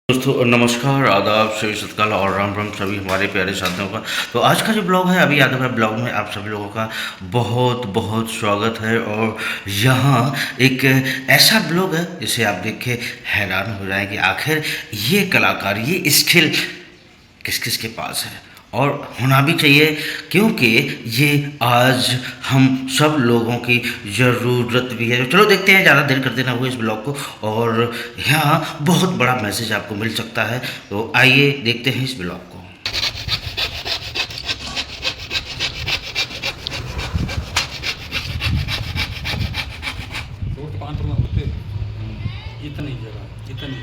दोस्तों नमस्कार, आदाब, श्री सतकाल और राम राम सभी हमारे प्यारे साथियों का। तो आज का जो ब्लॉग है, अभी यादव है ब्लॉग में आप सभी लोगों का बहुत बहुत स्वागत है। और यहाँ एक ऐसा ब्लॉग है जिसे आप देख के हैरान हो जाएं कि आखिर ये कलाकार, ये स्किल किस किस के पास है और होना भी चाहिए, क्योंकि ये आज हम सब लोगों की ज़रूरत भी है। तो चलो देखते हैं, ज़्यादा देर कर देना हुआ इस ब्लॉग को, और यहाँ बहुत बड़ा मैसेज आपको मिल सकता है। तो आइए देखते हैं इस ब्लॉग को। रोड कांटर में होते इतनी जगह इतनी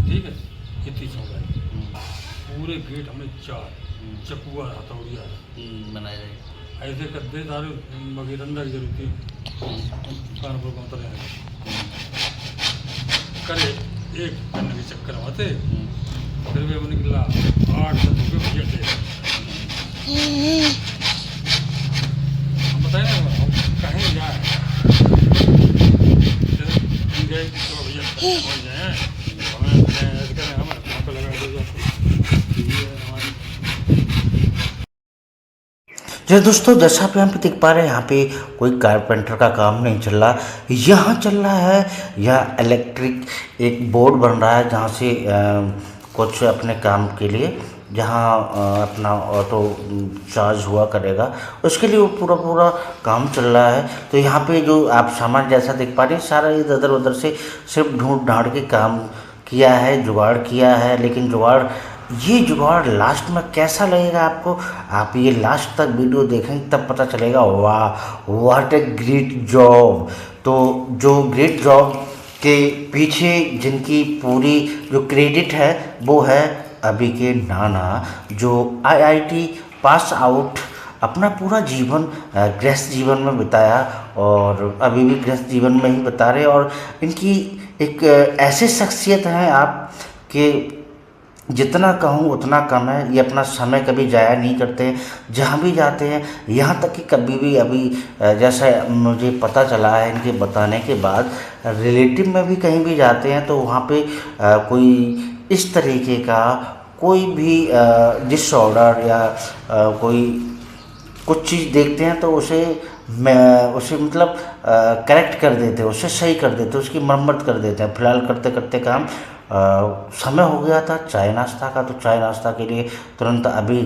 ठीक है, इतनी चौड़ाई पूरे गेट हमने 4 चपुआ हथौड़िया बनाए रहे। ऐसे कद्दे सारे मगेरंदा की जरूरत थी। कानपुर में उतरे हैं करे एक करने के चक्कर आते, फिर वे वो निकला 8-10 रुपये भैया थे। हम बताए ना हम कहीं जाए गए तो भैया पहुँच जाए, हमें ऐसे करें हमें वहाँ पर लगा दो हमारी। जी दोस्तों, जैसा आप यहाँ पे देख पा रहे हैं, यहाँ पे कोई कारपेंटर का काम नहीं चल रहा, यहाँ चल रहा है यह इलेक्ट्रिक एक बोर्ड बन रहा है, जहाँ से कुछ अपने काम के लिए, जहाँ अपना ऑटो चार्ज हुआ करेगा, उसके लिए वो पूरा काम चल रहा है। तो यहाँ पे जो आप सामान जैसा देख पा रहे हैं, सारा इधर उधर से सिर्फ ढूंढ ढांड के काम किया है, जुगाड़ किया है। लेकिन ये जुगाड़ लास्ट में कैसा लगेगा आपको, आप ये लास्ट तक वीडियो देखेंगे तब पता चलेगा। वाह, व्हाट ए ग्रेट जॉब। तो जो ग्रेट जॉब के पीछे जिनकी पूरी जो क्रेडिट है वो है अभी के नाना, जो आईआईटी पास आउट अपना पूरा जीवन गृहस्थ जीवन में बिताया और अभी भी गृहस्थ जीवन में ही बता रहे। और इनकी एक ऐसी शख्सियत है आप कि जितना कहूँ उतना कम है। ये अपना समय कभी ज़ाया नहीं करते, जहाँ भी जाते हैं। यहाँ तक कि कभी भी अभी जैसा मुझे पता चला है इनके बताने के बाद, रिलेटिव में भी कहीं भी जाते हैं तो वहाँ पे कोई इस तरीके का कोई भी डिसऑर्डर या कोई कुछ चीज़ देखते हैं तो उसे मतलब करेक्ट कर देते हैं, उसे सही कर देते हैं, उसकी मरम्मत कर देते हैं। फिलहाल करते करते काम समय हो गया था चाय नाश्ता का, तो चाय नाश्ता के लिए तुरंत अभी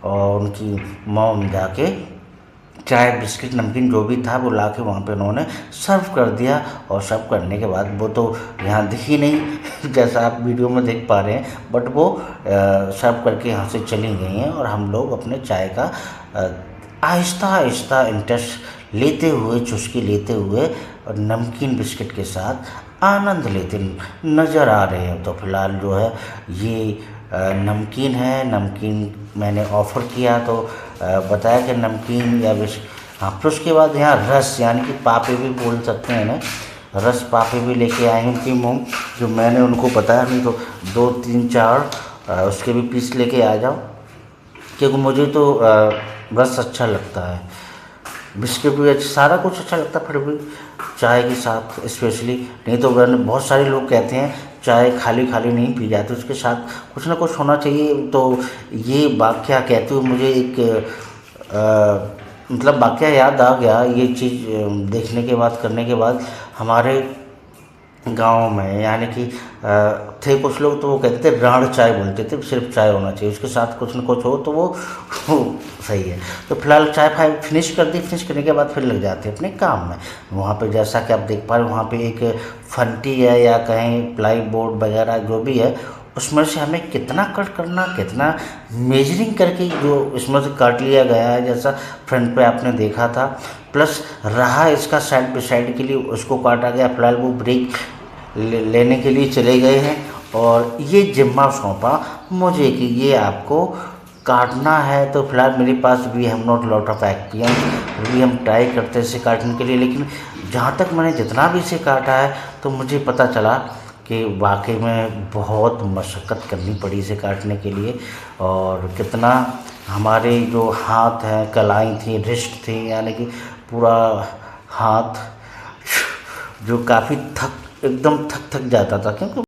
उनकी मॉम जाके चाय बिस्किट नमकीन जो भी था वो ला के वहाँ पे उन्होंने सर्व कर दिया। और सर्व करने के बाद वो तो यहाँ दिखी नहीं जैसा आप वीडियो में देख पा रहे हैं, बट वो सर्व करके यहाँ से चली गई हैं। और हम लोग अपने चाय का आहिस्ता आहिस्ता इंटरेस्ट लेते हुए, चुस्की लेते हुए और नमकीन बिस्किट के साथ आनंद लेते नज़र आ रहे हैं। तो फिलहाल जो है ये नमकीन है। नमकीन मैंने ऑफ़र किया तो बताया कि नमकीन या हाँ, फिर उसके बाद यहाँ रस यानी कि पापे भी बोल सकते हैं ना, रस पापे भी लेके आए उनकी मॉम, जो मैंने उनको बताया नहीं तो 2 3 4 उसके भी पीस लेके आ जाओ, क्योंकि मुझे तो रस अच्छा लगता है, बिस्किट भी अच्छा, सारा कुछ अच्छा लगता है, फिर भी चाय के साथ स्पेशली। नहीं तो बहुत सारे लोग कहते हैं चाय खाली खाली नहीं पी जाती, उसके साथ कुछ ना कुछ होना चाहिए। तो ये वाक़या कहते हुए मुझे एक मतलब वाक़या याद आ गया। ये चीज़ देखने के बाद, करने के बाद हमारे गाँव में यानी कि थे कुछ लोग, तो वो कहते थे राण चाय बोलते थे, सिर्फ चाय होना चाहिए, उसके साथ कुछ न कुछ हो तो वो सही है। तो फिलहाल चाय फिनिश कर दी, फिनिश करने के बाद फिर लग जाते अपने काम में। वहाँ पे जैसा कि आप देख पा रहे हैं, वहाँ पे एक फंटी है या कहीं प्लाई बोर्ड वगैरह जो भी है, उसमें से हमें कितना कट करना, कितना मेजरिंग करके जो इसमें से काट लिया गया है, जैसा फ्रंट पे आपने देखा था, प्लस रहा इसका साइड बाई साइड के लिए उसको काटा गया। फिलहाल वो ब्रेक लेने के लिए चले गए हैं और ये जिम्मा सौंपा मुझे कि ये आपको काटना है। तो फिलहाल मेरे पास भी हम नॉट लॉट ऑफ एक्सपीरियंस, फिर भी हम ट्राई करते हैं इसे काटने के लिए। लेकिन जहाँ तक मैंने जितना भी इसे काटा है तो मुझे पता चला कि वाकई में बहुत मशक्क़त करनी पड़ी इसे काटने के लिए। और कितना हमारे जो हाथ हैं, कलाई थी, रिस्ट थी, यानी कि पूरा हाथ जो काफ़ी एकदम थक जाता था, क्योंकि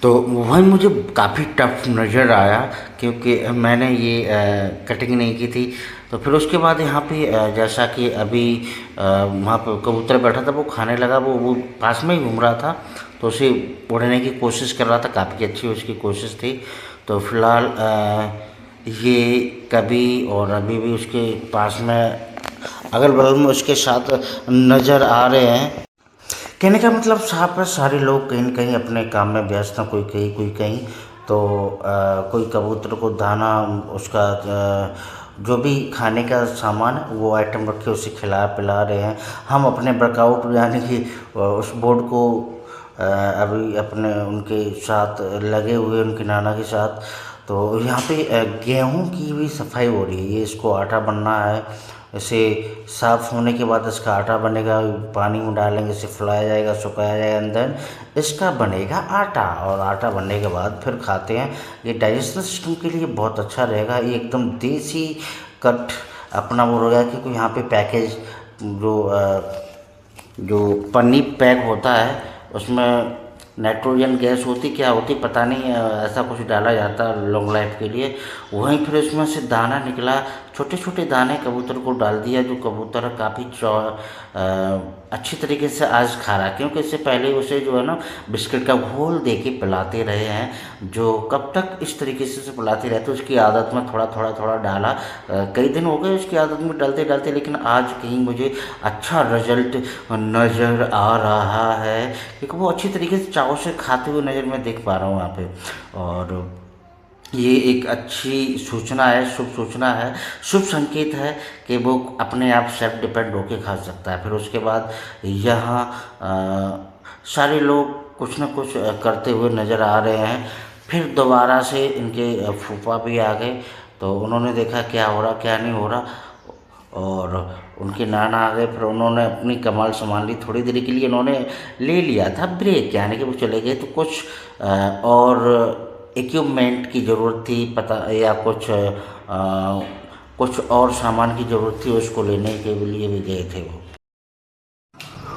तो वही मुझे काफ़ी टफ नज़र आया, क्योंकि मैंने ये कटिंग नहीं की थी। तो फिर उसके बाद यहाँ पे जैसा कि अभी वहाँ पर कबूतर बैठा था, वो खाने लगा, वो पास में ही घूम रहा था, तो उसे उड़ने की कोशिश कर रहा था, काफ़ी अच्छी उसकी कोशिश थी। तो फिलहाल ये कभी और अभी भी उसके पास में अगल बगल में उसके साथ नज़र आ रहे हैं। कहने का मतलब साहब है, सारे लोग कहीं न कहीं अपने काम में व्यस्त हैं, कोई कहीं कोई कहीं। तो कोई कबूतर को दाना, उसका जो भी खाने का सामान है वो आइटम रख के उसे खिला पिला रहे हैं। हम अपने वर्कआउट यानी कि उस बोर्ड को अभी अपने उनके साथ लगे हुए, उनके नाना के साथ। तो यहाँ पे गेहूं की भी सफाई हो रही है। ये इसको आटा बनना है, इसे साफ़ होने के बाद इसका आटा बनेगा, पानी में डालेंगे, इसे फुलाया जाएगा, सुखाया जाएगा, अंदर इसका बनेगा आटा। और आटा बनने के बाद फिर खाते हैं। ये डाइजेशन सिस्टम के लिए बहुत अच्छा रहेगा। ये एकदम देसी कट अपना वो रहेगा, क्योंकि यहाँ पे पैकेज जो पन्नी पैक होता है उसमें नाइट्रोजन गैस होती, क्या होती पता नहीं, ऐसा कुछ डाला जाता है लॉन्ग लाइफ के लिए। वहीं फिर उसमें से दाना निकला, छोटे छोटे दाने कबूतर को डाल दिया, जो कबूतर काफ़ी अच्छी तरीके से आज खा रहा है, क्योंकि इससे पहले उसे जो है ना बिस्किट का घोल दे के पिलाते रहे हैं। जो कब तक इस तरीके से पिलाते रहते, उसकी आदत में थोड़ा थोड़ा थोड़ा डाला। कई दिन हो गए उसकी आदत में डालते डालते, लेकिन आज कहीं मुझे अच्छा रिजल्ट नज़र आ रहा है, क्योंकि वो अच्छी तरीके से चाव से खाते हुए नज़र में देख पा रहा हूँ यहाँ पे। और ये एक अच्छी सूचना है, शुभ सूचना है, शुभ संकेत है कि वो अपने आप सेल्फ डिपेंड होके खा सकता है। फिर उसके बाद यहाँ सारे लोग कुछ न कुछ करते हुए नज़र आ रहे हैं। फिर दोबारा से इनके फूफा भी आ गए, तो उन्होंने देखा क्या हो रहा क्या नहीं हो रहा, और उनके नाना आ गए। फिर उन्होंने अपनी कमाल संभाल ली। थोड़ी देर के लिए उन्होंने ले लिया था ब्रेक, यानी कि वो चले गए। तो कुछ और इक्विपमेंट की ज़रूरत थी पता, या कुछ और सामान की ज़रूरत थी, उसको लेने के लिए भी गए थे वो।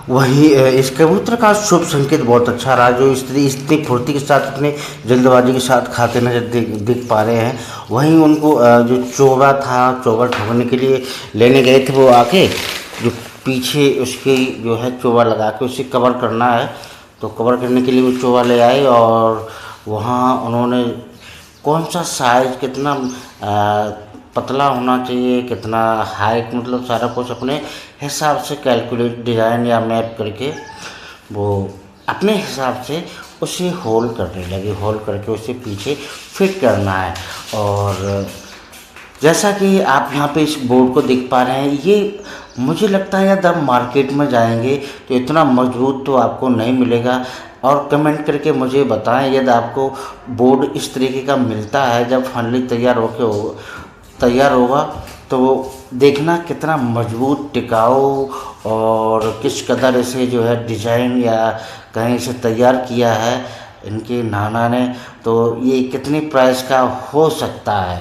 वही इस कबूतर का शुभ संकेत बहुत अच्छा रहा, जो इतनी फुर्ती के साथ, इतनी जल्दबाजी के साथ खाते नजर दिख पा रहे हैं। वहीं उनको जो चोगा था, चोगा ठोकने के लिए लेने गए थे, वो आके जो पीछे उसके जो है चोगा लगा के उसे कवर करना है, तो कवर करने के लिए वो चोगा ले आए। और वहाँ उन्होंने कौन सा साइज, कितना पतला होना चाहिए, कितना हाइट, मतलब सारा कुछ अपने हिसाब से कैलकुलेट, डिज़ाइन या मैप करके वो अपने हिसाब से उसे होल करने लगे। होल करके उसे पीछे फिट करना है। और जैसा कि आप यहाँ पे इस बोर्ड को देख पा रहे हैं, ये मुझे लगता है यदि आप मार्केट में जाएंगे तो इतना मजबूत तो आपको नहीं मिलेगा। और कमेंट करके मुझे बताएं यदि आपको बोर्ड इस तरीके का मिलता है, जब फाइनली तैयार होगा तो देखना कितना मजबूत, टिकाऊ और किस कदर इसे जो है डिज़ाइन या कहीं से तैयार किया है इनके नाना ने, तो ये कितनी प्राइस का हो सकता है,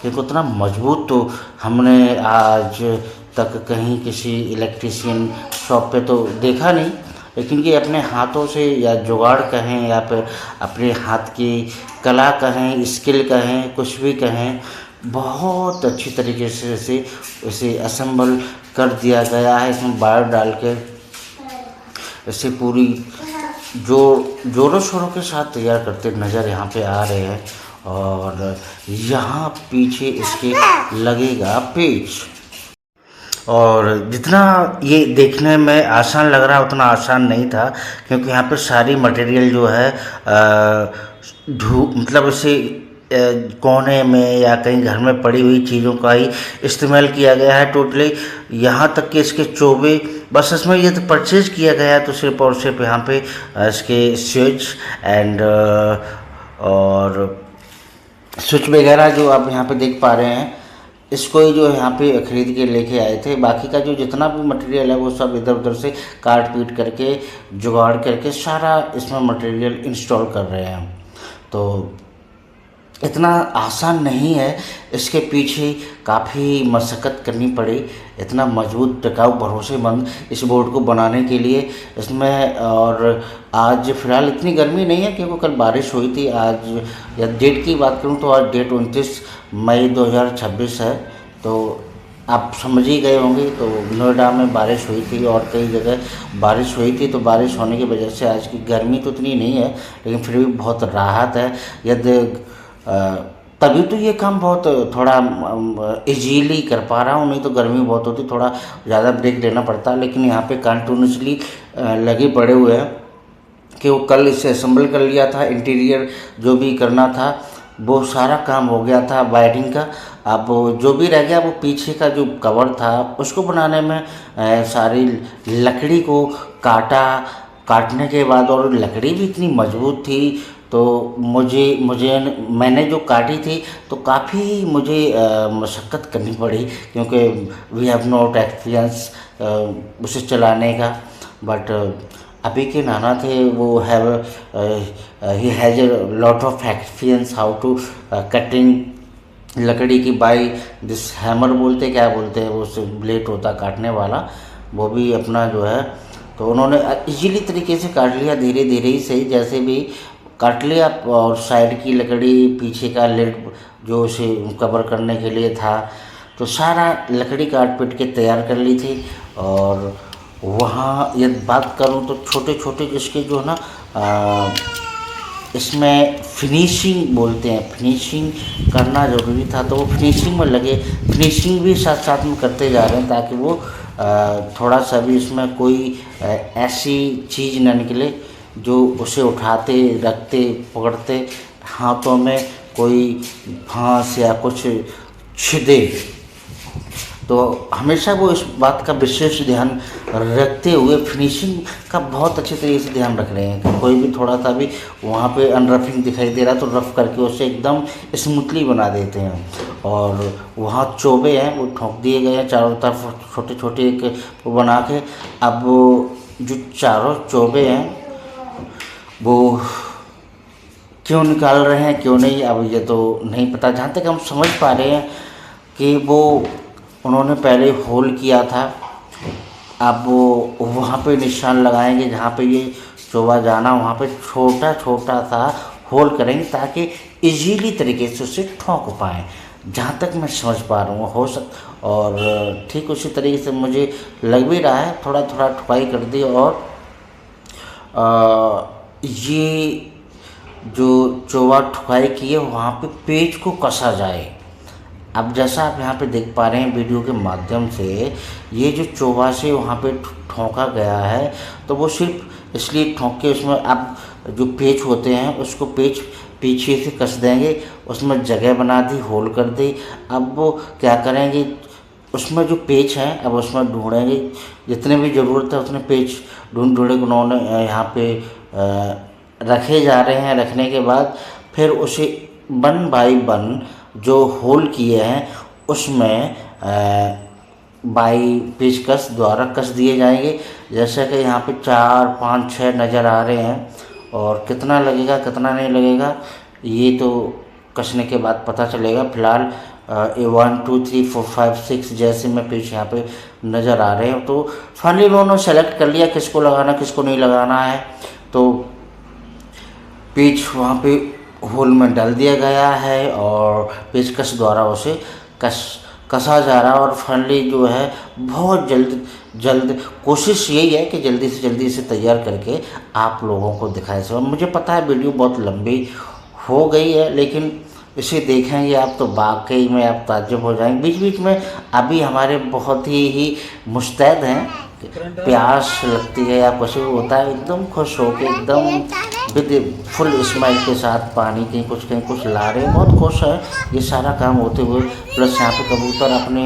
क्योंकि उतना मजबूत तो हमने आज तक कहीं किसी इलेक्ट्रिशियन शॉप पे तो देखा नहीं। लेकिन ये अपने हाथों से, या जुगाड़ कहें या फिर अपने हाथ की कला कहें, स्किल कहें, कुछ भी कहें, बहुत अच्छी तरीके से इसे असेंबल कर दिया गया है। इसमें वायर डाल के इसे पूरी जोरों शोरों के साथ तैयार करते नज़र यहाँ पे आ रहे हैं। और यहाँ पीछे इसके लगेगा पेच। और जितना ये देखने में आसान लग रहा है उतना आसान नहीं था, क्योंकि यहाँ पे सारी मटेरियल जो है मतलब इसे कोने में या कहीं घर में पड़ी हुई चीज़ों का ही इस्तेमाल किया गया है टोटली। यहाँ तक कि इसके चोबे बस इसमें ये तो परचेज किया गया है, तो सिर्फ और सिर्फ यहाँ पे इसके स्विच एंड और स्विच वगैरह जो आप यहाँ पे देख पा रहे हैं, इसको ही जो यहाँ पे ख़रीद के लेके आए थे। बाकी का जो जितना भी मटेरियल है वो सब इधर उधर से काट पीट करके जुगाड़ करके सारा इसमें मटेरियल इंस्टॉल कर रहे हैं। तो इतना आसान नहीं है, इसके पीछे काफ़ी मशक्क़त करनी पड़ी, इतना मजबूत टिकाऊ भरोसेमंद इस बोर्ड को बनाने के लिए इसमें। और आज फ़िलहाल इतनी गर्मी नहीं है क्योंकि कल बारिश हुई थी। आज या डेट की बात करूं तो आज डेट 29 मई 2026 है, तो आप समझ ही गए होंगे। तो नोएडा में बारिश हुई थी और कई जगह बारिश हुई थी, तो बारिश होने की वजह से आज की गर्मी तो इतनी नहीं है, लेकिन फिर भी बहुत राहत है। यदि तभी तो ये काम बहुत थोड़ा इजीली कर पा रहा हूँ, नहीं तो गर्मी बहुत होती, थोड़ा ज़्यादा ब्रेक लेना पड़ता। लेकिन यहाँ पे कंटिन्यूसली लगे पड़े हुए हैं कि वो कल इसे असेंबल कर लिया था, इंटीरियर जो भी करना था वो सारा काम हो गया था वायरिंग का। अब जो भी रह गया वो पीछे का जो कवर था उसको बनाने में सारी लकड़ी को काटने के बाद, और लकड़ी भी इतनी मजबूत थी तो मुझे मैंने जो काटी थी तो काफ़ी मुझे मशक्क़त करनी पड़ी क्योंकि वी हैव नॉट एक्सपीरियंस उसे चलाने का। बट अभी के नाना थे वो have he has a lot of experience how to cutting लकड़ी की बाई दिस हैमर बोलते क्या बोलते हैं, वो ब्लेड होता काटने वाला, वो भी अपना जो है तो उन्होंने इजीली तरीके से काट लिया, धीरे धीरे ही सही जैसे भी काट लिया। और साइड की लकड़ी, पीछे का लेड जो उसे कवर करने के लिए था, तो सारा लकड़ी काट पीट के तैयार कर ली थी। और वहाँ यदि बात करूँ तो छोटे छोटे जिसके जो है ना इसमें फिनिशिंग बोलते हैं, फिनिशिंग करना ज़रूरी था, तो वो फिनिशिंग में लगे, फिनिशिंग भी साथ साथ में करते जा रहे हैं ताकि वो थोड़ा सा भी इसमें कोई ऐसी चीज़ न निकले जो उसे उठाते रखते पकड़ते हाथों में कोई फांस या कुछ छिदे। तो हमेशा वो इस बात का विशेष ध्यान रखते हुए फिनिशिंग का बहुत अच्छे तरीके से ध्यान रख रहे हैं कि कोई भी थोड़ा सा भी वहाँ पे अनरफिंग दिखाई दे रहा तो रफ करके उसे एकदम स्मूथली बना देते हैं। और वहाँ चोबे हैं वो ठोक दिए गए हैं चारों तरफ छोटे छोटे एक वो बना के। अब जो चारों चोबे हैं वो क्यों निकाल रहे हैं क्यों नहीं, अब ये तो नहीं पता। जहाँ तक हम समझ पा रहे हैं कि वो उन्होंने पहले होल किया था, अब वो वहाँ पे निशान लगाएंगे जहाँ पे ये चोबा जाना, वहाँ पे छोटा छोटा सा होल करेंगे ताकि इजीली तरीके से उसे ठोक पाएँ। जहाँ तक मैं समझ पा रहा हूँ हो और ठीक उसी तरीके से मुझे लग भी रहा है, थोड़ा थोड़ा ठुकाई कर दी। और ये जो चोबा ठुकाई की है वहाँ पे पेज को कसा जाए। अब जैसा आप यहाँ पे देख पा रहे हैं वीडियो के माध्यम से, ये जो चोबा से वहाँ पे ठोका गया है तो वो सिर्फ इसलिए ठोक के उसमें अब जो पेच होते हैं उसको पेच पीछे से कस देंगे, उसमें जगह बना दी, होल कर दी। अब वो क्या करेंगे, उसमें जो पेच हैं अब उसमें ढूंढेंगे, जितने भी ज़रूरत है उतने पेच ढूंढ उन्होंने यहाँ पे रखे जा रहे हैं। रखने के बाद फिर उसे 1 बाई 1 जो होल किए हैं उसमें बाई पेचकस द्वारा कस दिए जाएंगे। जैसे कि यहाँ पे 4, 5, 6 नज़र आ रहे हैं। और कितना लगेगा कितना नहीं लगेगा ये तो कसने के बाद पता चलेगा। फिलहाल 1, 2, 3, 4, 5, 6 जैसे में पेच यहाँ पे नज़र आ रहे हैं। तो फाइनली उन्होंने सेलेक्ट कर लिया किसको लगाना किसको नहीं लगाना है। तो पेच वहाँ पे होल में डाल दिया गया है और पेचकस द्वारा उसे कसा जा रहा है। और फाइनली जो है बहुत जल्द कोशिश यही है कि जल्दी से जल्दी इसे तैयार करके आप लोगों को दिखाए। सो मुझे पता है वीडियो बहुत लंबी हो गई है, लेकिन इसे देखेंगे आप तो वाकई में आप ताज्जुब हो जाएंगे। बीच बीच में अभी हमारे बहुत ही मुस्तैद हैं, प्यास लगती है या कुछ होता है एकदम खुश हो के एकदम विद फुल स्माइल के साथ पानी कहीं कुछ ला रहे हैं, बहुत खुश है ये सारा काम होते हुए। प्लस यहाँ पे कबूतर अपने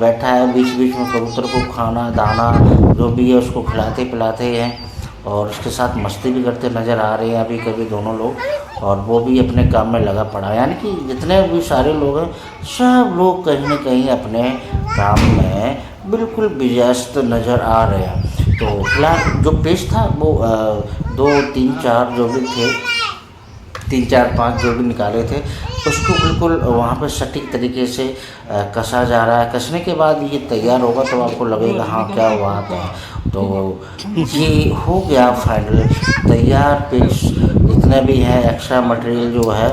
बैठा है, बीच बीच में कबूतर को खाना दाना जो भी है उसको खिलाते पिलाते हैं और उसके साथ मस्ती भी करते नज़र आ रहे हैं अभी कभी दोनों लोग। और वो भी अपने काम में लगा पड़ा है, यानी कि जितने भी सारे लोग हैं सब लोग कहीं ना कहीं अपने काम में बिल्कुल व्यस्त नज़र आ रहे हैं। तो फिलहाल जो पेज था वो 2, 3, 4 जो भी थे 3-4-5 जोड़ी निकाले थे, उसको बिल्कुल वहाँ पे सटीक तरीके से कसा जा रहा है। कसने के बाद ये तैयार होगा तो आपको लगेगा हाँ क्या हुआ था। तो ये हो गया फाइनल तैयार पीस। जितने भी हैं एक्स्ट्रा मटेरियल जो है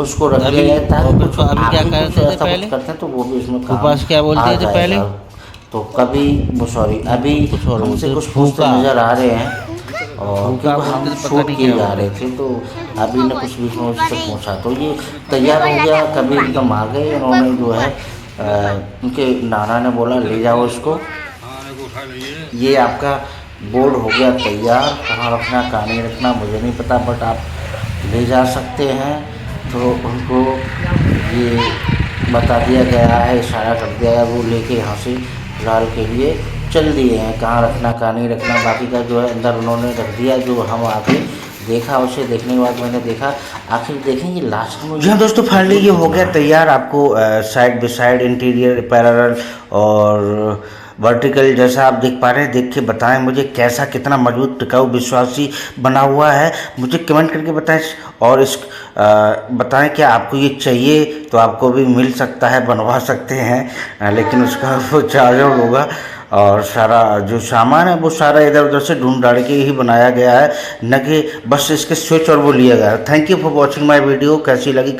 उसको रख दिया जाए ताकि अभी कुछ अभी क्या आगे करते कुछ थे ऐसा पहले? कुछ करते हैं तो वो भी इसमें काम उपास क्या बोलते आ थे पहले? जाएगा। तो कभी वो सॉरी अभी कुछ और हमसे बोलते कुछ थे, पूछते फूका। नज़र आ रहे हैं और फूका क्योंकि हम बोलते थे, पता शूट नहीं किए क्या जा रहे थे तो अभी ने कुछ बीच में उससे पूछा तो ये तैयार हो गया। कभी एकदम आ गए उन्होंने जो है उनके नाना ने बोला ले जाओ इसको, हाँ को उठा लीजिए। ये आपका बोर्ड हो गया तैयार। कहाँ रखना कहाँ नहीं रखना मुझे नहीं पता, बट आप ले जा सकते हैं। तो उनको ये बता दिया गया है, इशारा कर दिया है, वो लेके यहाँ से फिलहाल के लिए चल दिए हैं। कहाँ रखना कहाँ नहीं रखना बाकी का जो है अंदर उन्होंने रख दिया। जो हम आके देखा, उसे देखने के बाद मैंने देखा आखिर देखेंगे लास्ट में। जी हाँ दोस्तों, फाइनली ये हो गया तैयार। आपको side by side interior parallel और वर्टिकल जैसा आप देख पा रहे हैं। देख के बताएं मुझे कैसा, कितना मजबूत टिकाऊ विश्वासी बना हुआ है, मुझे कमेंट करके बताएं। और इस बताएं क्या आपको ये चाहिए तो आपको भी मिल सकता है, बनवा सकते हैं, लेकिन उसका वो चार्जर होगा। और सारा जो सामान है वो सारा इधर उधर से ढूंढ ढाड़ के ही बनाया गया है, न कि बस इसके स्विच और वो लिया गया है। Thank you for watching my video. कैसी लगी